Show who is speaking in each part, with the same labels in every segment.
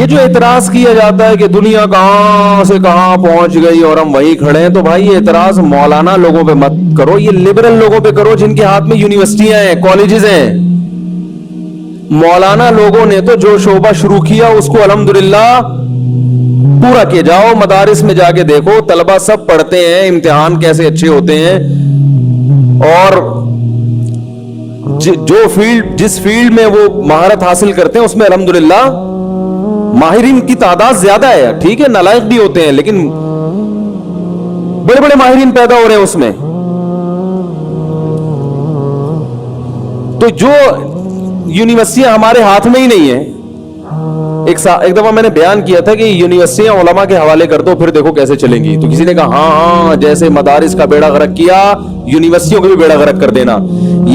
Speaker 1: یہ جو اعتراض کیا جاتا ہے کہ دنیا کہاں سے کہاں پہنچ گئی اور ہم وہیں کھڑے ہیں، تو بھائی یہ اعتراض مولانا لوگوں پہ مت کرو، یہ لبرل لوگوں پہ کرو جن کے ہاتھ میں یونیورسٹیاں ہیں، کالجز ہیں۔ مولانا لوگوں نے تو جو شعبہ شروع کیا اس کو الحمدللہ پورا کیے جاؤ، مدارس میں جا کے دیکھو طلبہ سب پڑھتے ہیں، امتحان کیسے اچھے ہوتے ہیں، اور جس فیلڈ میں وہ مہارت حاصل کرتے ہیں اس میں الحمدللہ ماہرین کی تعداد زیادہ ہے۔ ٹھیک ہے نالائق بھی ہوتے ہیں لیکن بڑے بڑے ماہرین پیدا ہو رہے ہیں اس میں۔ تو جو یونیورسٹیاں ہمارے ہاتھ میں ہی نہیں ہیں، ایک دفعہ میں نے بیان کیا تھا کہ یونیورسٹیاں علماء کے حوالے کر دو پھر دیکھو کیسے چلیں گی، تو کسی نے کہا ہاں جیسے مدارس کا بیڑا غرق کیا یونیورسٹیوں کا بھی بیڑا غرق کر دینا،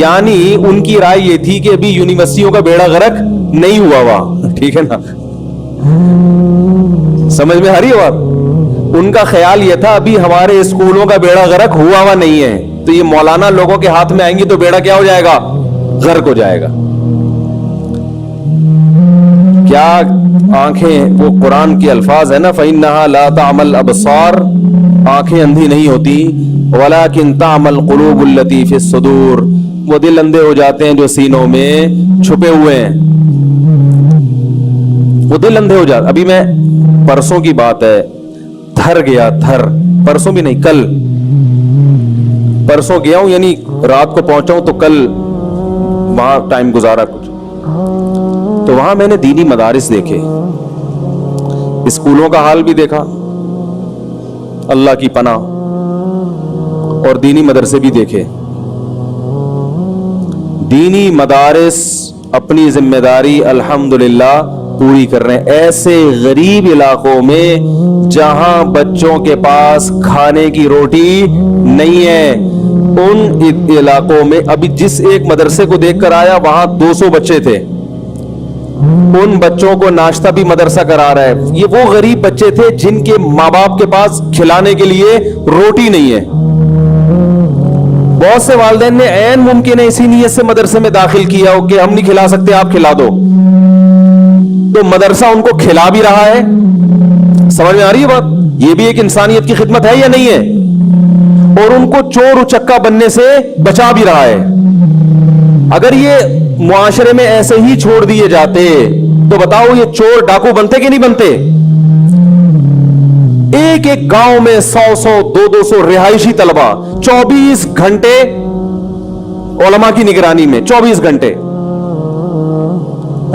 Speaker 1: یعنی ان کی رائے یہ تھی کہ ابھی یونیورسٹیوں کا بیڑا غرق نہیں ہوا ہوا۔ ٹھیک ہے نا، سمجھ میں آ رہی ہے بات؟ ان کا خیال یہ تھا ابھی ہمارے اسکولوں کا بیڑا غرق ہوا ہوا نہیں ہے، تو یہ مولانا لوگوں کے ہاتھ میں آئیں گی تو بیڑا کیا ہو جائے گا؟ غرق ہو جائے گا۔ کیا آنکھیں، وہ قرآن کے الفاظ ہے نا فَإِنَّهَا لَا تَعْمَى الْأَبْصَارُ، آنکھیں اندھی نہیں ہوتی، وَلَكِنْ تَعْمَى الْقُلُوبُ الَّتِي فِي الصُّدُورِ، وہ دل اندھے ہو جاتے ہیں جو سینوں میں چھپے ہوئے ہیں، وہ دل اندھے ہو جاتے۔ ابھی میں پرسوں کی بات ہے، تھر گیا، پرسوں بھی نہیں کل، پرسوں گیا ہوں یعنی رات کو پہنچا ہوں تو کل وہاں ٹائم گزارا کچھ، تو وہاں میں نے دینی مدارس دیکھے، اسکولوں کا حال بھی دیکھا اللہ کی پناہ، اور دینی مدرسے بھی دیکھے۔ دینی مدارس اپنی ذمہ داری الحمدللہ پوری کر رہے ہیں۔ ایسے غریب علاقوں میں جہاں بچوں کے پاس کھانے کی روٹی نہیں ہے، ان علاقوں میں ابھی جس ایک مدرسے کو دیکھ کر آیا وہاں 200 بچے تھے، ان بچوں کو ناشتہ بھی مدرسہ کرا رہا ہے۔ یہ وہ غریب بچے تھے جن کے ماں باپ کے پاس کھلانے کے لیے روٹی نہیں ہے۔ بہت سے والدین نے عین ممکن ہے اسی نیت سے مدرسے میں داخل کیا ہو کہ ہم نہیں کھلا سکتے آپ کھلا دو، تو مدرسہ ان کو کھلا بھی رہا ہے۔ سمجھ میں آ رہی ہے بات؟ یہ بھی ایک انسانیت کی خدمت ہے یا نہیں ہے؟ اور ان کو چور اچکا بننے سے بچا بھی رہا ہے۔ اگر یہ معاشرے میں ایسے ہی چھوڑ دیے جاتے تو بتاؤ یہ چور ڈاکو بنتے کہ نہیں بنتے؟ ایک ایک گاؤں میں 100 200 رہائشی طلبہ 24 گھنٹے علماء کی نگرانی میں، 24 گھنٹے،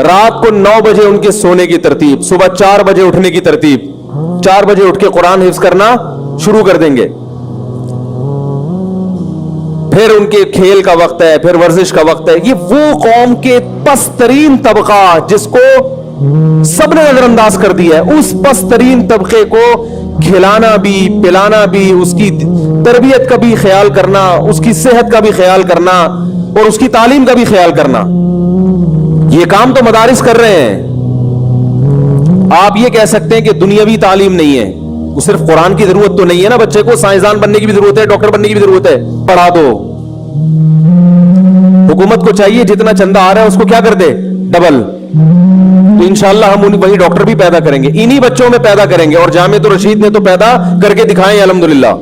Speaker 1: رات کو 9 بجے ان کے سونے کی ترتیب، صبح 4 بجے اٹھنے کی ترتیب، 4 بجے اٹھ کے قرآن حفظ کرنا شروع کر دیں گے، پھر ان کے کھیل کا وقت ہے، پھر ورزش کا وقت ہے۔ یہ وہ قوم کے پست ترین طبقہ جس کو سب نے نظر انداز کر دیا ہے، اس پست ترین طبقے کو کھلانا بھی پلانا بھی، اس کی تربیت کا بھی خیال کرنا، اس کی صحت کا بھی خیال کرنا اور اس کی تعلیم کا بھی خیال کرنا، یہ کام تو مدارس کر رہے ہیں۔ آپ یہ کہہ سکتے ہیں کہ دنیاوی تعلیم نہیں ہے، وہ صرف قرآن کی ضرورت تو نہیں ہے نا، بچے کو سائنسدان بننے کی بھی ضرورت ہے، ڈاکٹر بننے کی بھی ضرورت ہے، پڑھا دو۔ حکومت کو چاہیے جتنا چندہ آ رہا ہے اس کو کیا کر دے، ڈبل، تو انشاءاللہ ہم وہی ڈاکٹر بھی پیدا کریں گے، انہی بچوں میں پیدا کریں گے، اور جامعۃ الرشید نے تو پیدا کر کے دکھائیں الحمدللہ۔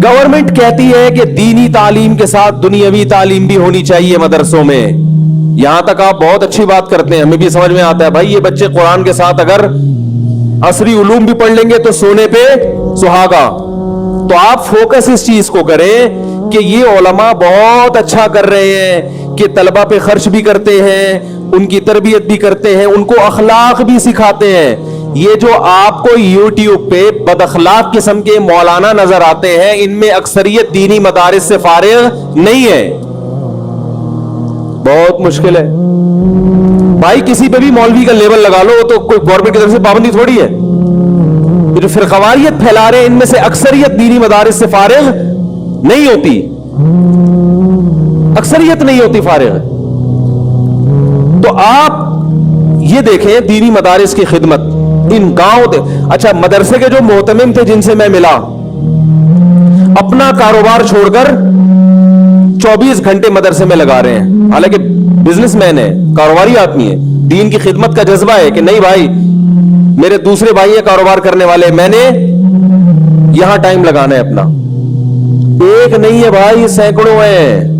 Speaker 1: گورنمنٹ کہتی ہے کہ دینی تعلیم کے ساتھ دنیاوی تعلیم بھی ہونی چاہیے مدرسوں میں، یہاں تک آپ بہت اچھی بات کرتے ہیں، ہمیں بھی سمجھ میں آتا ہے بھائی یہ بچے قرآن کے ساتھ اگر عصری علوم بھی پڑھ لیں گے تو سونے پہ سہاگا، تو آپ فوکس اس چیز کو کریں کہ یہ علماء بہت اچھا کر رہے ہیں کہ طلبہ پہ خرچ بھی کرتے ہیں، ان کی تربیت بھی کرتے ہیں، ان کو اخلاق بھی سکھاتے ہیں۔ یہ جو آپ کو یوٹیوب پہ بد اخلاق قسم کے مولانا نظر آتے ہیں، ان میں اکثریت دینی مدارس سے فارغ نہیں ہے، بہت مشکل ہے بھائی۔ کسی پہ بھی مولوی کا لیبل لگا لو تو کوئی گورنمنٹ کی طرف سے پابندی تھوڑی ہے۔ یہ جو فرقواریت پھیلا رہے ہیں ان میں سے اکثریت دینی مدارس سے فارغ نہیں ہوتی، اکثریت نہیں ہوتی فارغ۔ تو آپ یہ دیکھیں دینی مدارس کی خدمت ان گاؤں اچھا مدرسے کے جو محتمم تھے جن سے میں ملا، اپنا کاروبار چھوڑ کر 24 گھنٹے مدرسے میں لگا رہے ہیں، حالانکہ بزنس مین ہے، کاروباری آدمی ہے، دین کی خدمت کا جذبہ ہے کہ نہیں بھائی میرے دوسرے بھائی ہیں کاروبار کرنے والے, میں نے یہاں ٹائم لگانا ہے اپنا. ایک نہیں ہے بھائی, سینکڑوں ہیں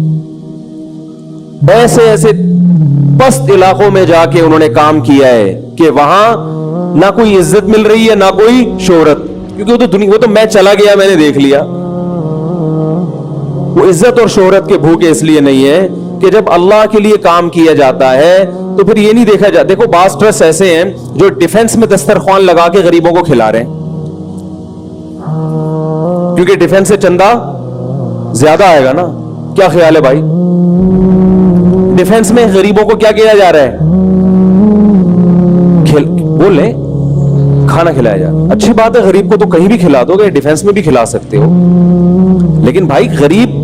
Speaker 1: ایسے ایسے پست علاقوں میں جا کے انہوں نے کام کیا ہے کہ وہاں نہ کوئی عزت مل رہی ہے نہ کوئی شہرت, کیونکہ وہ تو میں چلا گیا میں نے دیکھ لیا. وہ عزت اور شہرت کے بھوکے اس لیے نہیں ہے کہ جب اللہ کے لیے کام کیا جاتا ہے تو پھر یہ نہیں دیکھا جاتا. دیکھو بعض ٹرسٹ ایسے ہیں جو ڈیفنس میں دسترخوان لگا کے غریبوں کو کھلا رہے ہیں, کیونکہ ڈیفنس سے چندہ زیادہ آئے گا نا. کیا خیال ہے بھائی؟ ڈیفنس میں غریبوں کو کیا کیا جا رہا ہے؟ بول لیں کھانا کھلایا جا رہا ہے. اچھی بات ہے, غریب کو تو کہیں بھی کھلا دو گے, ڈیفنس میں بھی کھلا سکتے ہو. لیکن بھائی غریب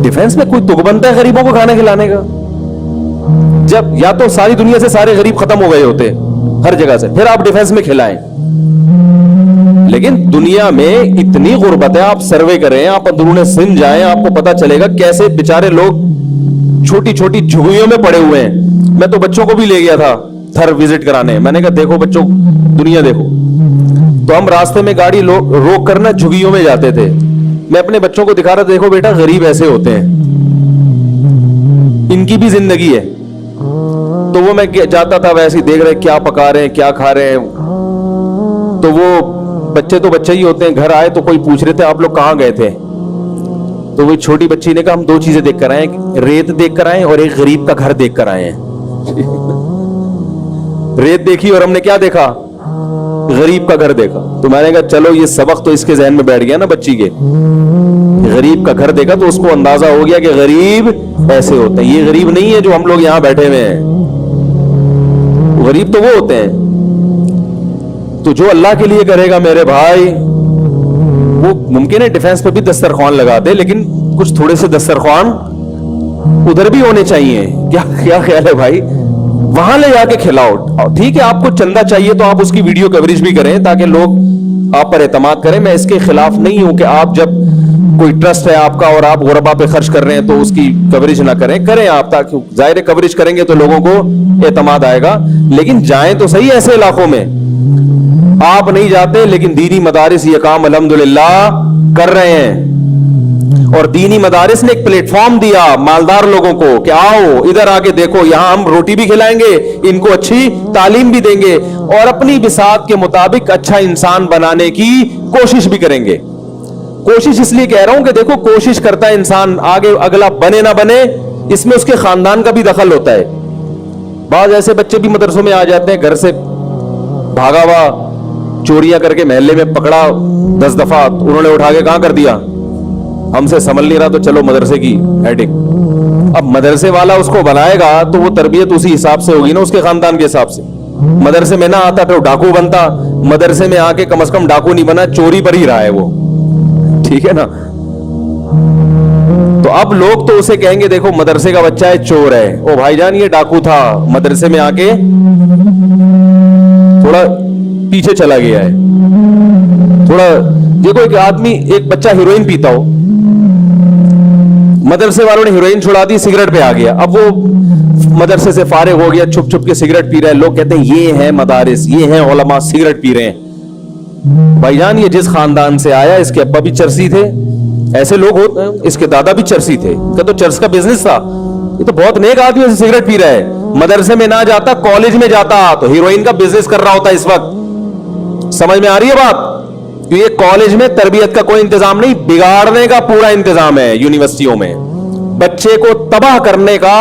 Speaker 1: ڈیفنس میں کوئی تک بنتا ہے غریبوں کو کھانا کھلانے کا؟ جب یا تو ساری دنیا سے سارے غریب ختم ہو گئے ہوتے ہر جگہ سے, پھر آپ ڈیفنس میں کھلائیں. لیکن دنیا میں اتنی غربت ہے, آپ سروے کریں, آپ اندرون سندھ جائیں, آپ کو پتا چلے گا کیسے بیچارے لوگ چھوٹی چھوٹی جھگیوں میں پڑے ہوئے ہیں. میں تو بچوں کو بھی لے گیا تھا تھر وزٹ کرانے, میں نے کہا دیکھو بچوں دنیا دیکھو. تو ہم راستے میں گاڑی روک کرنا جھگیوں میں جاتے تھے, میں اپنے بچوں کو دکھا رہا تھا دیکھو بیٹا غریب ایسے ہوتے ہیں, ان کی بھی زندگی ہے. تو وہ میں جاتا تھا ویسے ہی دیکھ رہے کیا پکا رہے ہیں کیا کھا رہے ہیں. تو وہ بچے تو بچے ہی ہوتے ہیں, گھر آئے تو کوئی پوچھ رہے تھے آپ لوگ کہاں گئے تھے. تو وہ چھوٹی بچی نے کہا ہم 2 چیزیں دیکھ کر آئے, ریت دیکھ کر آئے اور ایک غریب کا گھر دیکھ کر آئے ہیں. ریت دیکھی اور ہم نے کیا دیکھا؟ غریب کا گھر دیکھا. تو میں نے کہا چلو یہ سبق تو اس کے ذہن میں بیٹھ گیا نا بچی کے, غریب کا گھر دیکھا تو اس کو اندازہ ہو گیا کہ غریب ایسے ہوتے ہیں. یہ غریب نہیں ہے جو ہم لوگ یہاں بیٹھے ہوئے ہیں, غریب تو وہ ہوتے ہیں. تو جو اللہ کے لیے کرے گا میرے بھائی, وہ ممکن ہے ڈیفنس پہ بھی دسترخوان لگا دے, لیکن کچھ تھوڑے سے دسترخوان ادھر بھی ہونے چاہیے. کیا خیال ہے بھائی؟ وہاں لے جا کے کھلاؤ. ٹھیک ہے آپ کو چندہ چاہیے تو آپ اس کی ویڈیو کوریج بھی کریں تاکہ لوگ آپ پر اعتماد کریں. میں اس کے خلاف نہیں ہوں کہ آپ جب کوئی ٹرسٹ ہے آپ کا اور آپ غربا پہ خرچ کر رہے ہیں تو اس کی کوریج نہ کریں آپ, تاکہ ظاہر کوریج کریں گے تو لوگوں کو اعتماد آئے گا. لیکن جائیں تو صحیح ایسے علاقوں میں. آپ نہیں جاتے لیکن دینی مدارس یہ کام الحمدللہ کر رہے ہیں. اور دینی مدارس نے ایک پلیٹ فارم دیا مالدار لوگوں کو کہ آؤ ادھر آ کے دیکھو, یہاں ہم روٹی بھی کھلائیں گے, ان کو اچھی تعلیم بھی دیں گے اور اپنی بساط کے مطابق اچھا انسان بنانے کی کوشش بھی کریں گے. کوشش اس لیے کہہ رہا ہوں کہ دیکھو کوشش کرتا ہے انسان, آگے اگلا بنے نہ بنے اس میں اس کے خاندان کا بھی دخل ہوتا ہے. بعض ایسے بچے بھی مدرسوں میں آ جاتے ہیں, گھر سے بھاگا ہوا چوریاں کر کے محلے میں پکڑا 10 دفعہ, انہوں نے اٹھا کے کہاں کر دیا, ہم سے سنبھل نہیں رہا تو چلو مدرسے کی ہیڈنگ. اب مدرسے والا اس کو بنائے گا تو وہ تربیت اسی حساب سے ہوگی نا, اس کے خاندان کے حساب سے. مدرسے میں نہ آتا تو ڈاکو بنتا, مدرسے میں آ کے کم از کم ڈاکو نہیں بنا, چوری پر ہی رہا ہے وہ. ٹھیک ہے نا. تو اب لوگ تو اسے کہیں گے دیکھو مدرسے کا بچہ ہے چور ہے, او بھائی جان یہ ڈاکو تھا, مدرسے میں آ کے تھوڑا پیچھے چلا گیا ہے. تھوڑا دیکھو ایک آدمی, ایک بچہ ہیروئن پیتا ہو, مدرسے والوں نے ہیروئن چھڑا دی, سگریٹ پہ آ گیا, اب وہ مدرسے سے فارغ ہو گیا, چھپ چھپ کے سگریٹ پی رہا ہے. لوگ کہتے ہیں یہ ہے مدارس, یہ ہیں علماء سگریٹ پی رہے ہیں. بھائی جان یہ جس خاندان سے آیا, اس کے ابا بھی چرسی تھے, ایسے لوگ ہوتے ہیں, اس کے دادا بھی چرسی تھے, کہ تو چرس کا بزنس تھا. یہ تو بہت نیک آدمی سے سگریٹ پی رہا ہے, مدرسے میں نہ جاتا کالج میں جاتا تو ہیروئن کا بزنس کر رہا ہوتا اس وقت. سمجھ میں آ رہی ہے بات؟ یہ کالج میں تربیت کا کوئی انتظام نہیں, بگاڑنے کا پورا انتظام ہے. یونیورسٹیوں میں بچے کو تباہ کرنے کا,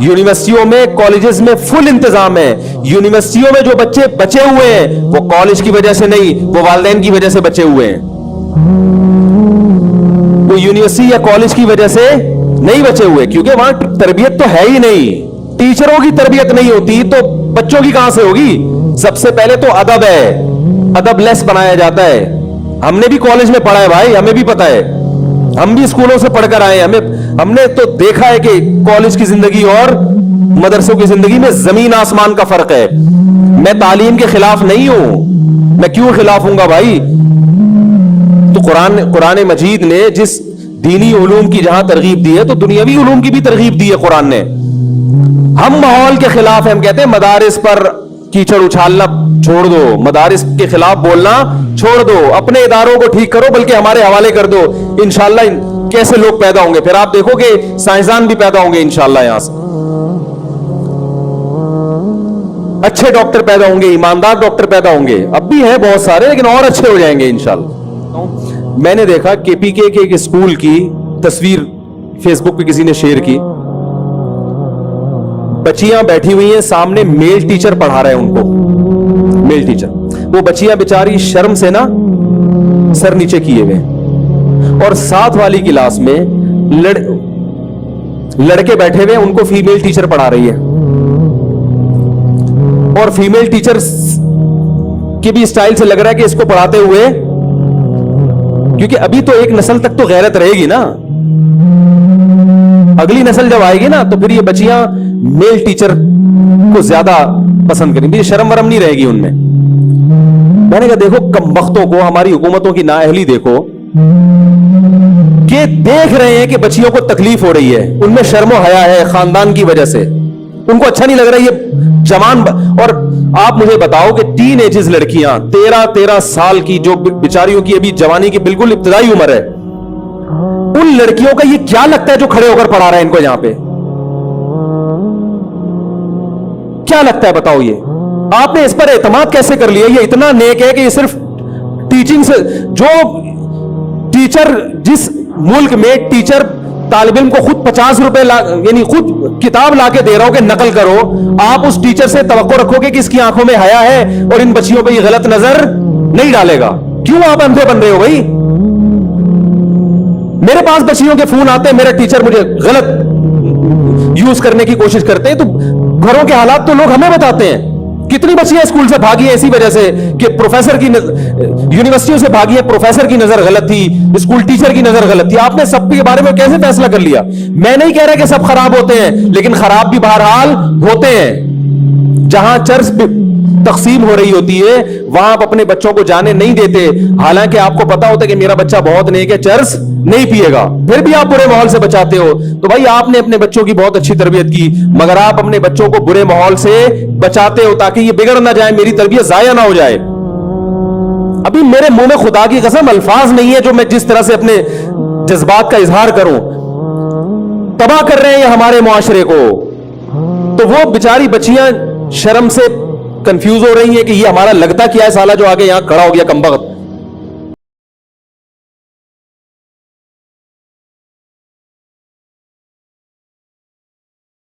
Speaker 1: یونیورسٹیوں میں کالجز میں فل انتظام ہے. یونیورسٹیوں میں جو بچے بچے ہوئے ہیں وہ کالج کی وجہ سے نہیں, وہ والدین کی وجہ سے بچے ہوئے ہیں. وہ یونیورسٹی یا کالج کی وجہ سے نہیں بچے ہوئے, کیونکہ وہاں تربیت تو ہے ہی نہیں. ٹیچروں کی تربیت نہیں ہوتی تو بچوں کی کہاں سے ہوگی؟ سب سے پہلے تو ادب ہے, ادب لیس بنایا جاتا ہے. ہم نے بھی کالج میں پڑھا ہے بھائی, ہمیں بھی پتا ہے, ہم بھی اسکولوں سے پڑھ کر آئے ہیں, ہم نے تو دیکھا ہے کہ کالج کی زندگی اور مدرسوں کی زندگی میں زمین آسمان کا فرق ہے. میں تعلیم کے خلاف نہیں ہوں, میں کیوں خلاف ہوں گا بھائی؟ تو قرآن مجید نے جس دینی علوم کی جہاں ترغیب دی ہے تو دنیاوی علوم کی بھی ترغیب دی ہے قرآن نے. ہم ماحول کے خلاف ہیں. ہم کہتے ہیں مدارس پر کیچڑ اچھالنا چھوڑ دو, مدارس کے خلاف بولنا چھوڑ دو, اپنے اداروں کو ٹھیک کرو, بلکہ ہمارے حوالے کر دو. انشاءاللہ کیسے لوگ پیدا ہوں گے, پھر آپ دیکھو کہ سائنسدان بھی پیدا ہوں گے انشاءاللہ, یہاں سے اچھے ڈاکٹر پیدا ہوں گے, ایماندار ڈاکٹر پیدا ہوں گے. اب بھی ہیں بہت سارے, لیکن اور اچھے ہو جائیں گے انشاءاللہ. میں نے دیکھا KPK کے ایک اسکول کی تصویر فیس بک پہ کسی نے شیئر کی, بچیاں بیٹھی ہوئی ہیں سامنے, میل ٹیچر پڑھا رہے ہیں ان کو, میل ٹیچر. وہ بچیاں بیچاری شرم سے نا سر نیچے کیے ہوئے, اور ساتھ والی کلاس میں لڑکے بیٹھے ہوئے, ان کو فیمیل ٹیچر پڑھا رہی ہے. اور فیمیل ٹیچر کی بھی اسٹائل سے لگ رہا ہے کہ اس کو پڑھاتے ہوئے, کیونکہ ابھی تو ایک نسل تک تو غیرت رہے گی نا, اگلی نسل جب آئے گی نا تو پھر یہ بچیاں میل ٹیچر کو زیادہ پسند کریں گی, شرم ورم نہیں رہے گی ان میں. میں نے کہا دیکھو کم بختوں کو, ہماری حکومتوں کی نااہلی دیکھو کہ دیکھ رہے ہیں کہ بچیوں کو تکلیف ہو رہی ہے, ان میں شرم و حیا ہے خاندان کی وجہ سے, ان کو اچھا نہیں لگ رہا یہ جوان. اور آپ مجھے بتاؤ کہ ٹین ایجز لڑکیاں 13 سال کی, جو بیچاریوں کی ابھی جوانی کی بالکل ابتدائی عمر ہے, ان لڑکیوں کا یہ کیا لگتا ہے جو کھڑے ہو کر پڑھا رہے ہیں ان کو یہاں پہ, کیا لگتا ہے بتاؤ؟ یہ آپ نے اس پر اعتماد کیسے کر لیا؟ یہ اتنا نیک ہے کہ یہ صرف ٹیچنگ سے, جو ٹیچر جس ملک میں ٹیچر طالب علم کو خود 50 روپے یعنی خود کتاب لا کے دے رہا ہو کہ نقل کرو, آپ اس ٹیچر سے توقع رکھو گے کہ اس کی آنکھوں میں حیا ہے اور ان بچیوں پہ یہ غلط نظر نہیں ڈالے گا. کیوں آپ اندھے بن رہے ہو بھائی؟ میرے پاس بچیوں کے فون آتے ہیں, میرا ٹیچر مجھے غلط یوز کرنے کی کوشش کرتے ہیں, تو گھروں کے حالات تو لوگ ہمیں بتاتے ہیں. کتنی بچیاں اسکول سے بھاگی ہیں اسی وجہ سے کہ پروفیسر کی یونیورسٹیوں سے بھاگی ہے, پروفیسر کی نظر غلط تھی, اسکول ٹیچر کی نظر غلط تھی. آپ نے سب کے بارے میں کیسے فیصلہ کر لیا؟ میں نہیں کہہ رہا کہ سب خراب ہوتے ہیں, لیکن خراب بھی بہرحال ہوتے ہیں. جہاں چرس تقسیم ہو رہی ہوتی ہے وہاں آپ اپنے بچوں کو جانے نہیں دیتے, حالانکہ آپ کو پتا ہوتا ہے کہ میرا بچہ بہت نیک ہے, چرس نہیں پیے گا, پھر بھی آپ برے ماحول سے بچاتے ہو. تو بھائی آپ نے اپنے بچوں کی بہت اچھی تربیت کی, مگر آپ اپنے بچوں کو برے ماحول سے بچاتے ہو تاکہ یہ بگڑ نہ جائے, میری تربیت ضائع نہ ہو جائے. ابھی میرے منہ میں خدا کی قسم الفاظ نہیں ہے جو میں جس طرح سے اپنے جذبات کا اظہار کروں. تباہ کر رہے ہیں یہ ہمارے معاشرے کو. تو وہ بیچاری بچیاں شرم سے کنفیوز ہو رہی ہیں کہ یہ ہمارا لگتا کیا ہے سالہ جو آگے یہاں کھڑا ہو گیا کمبخت.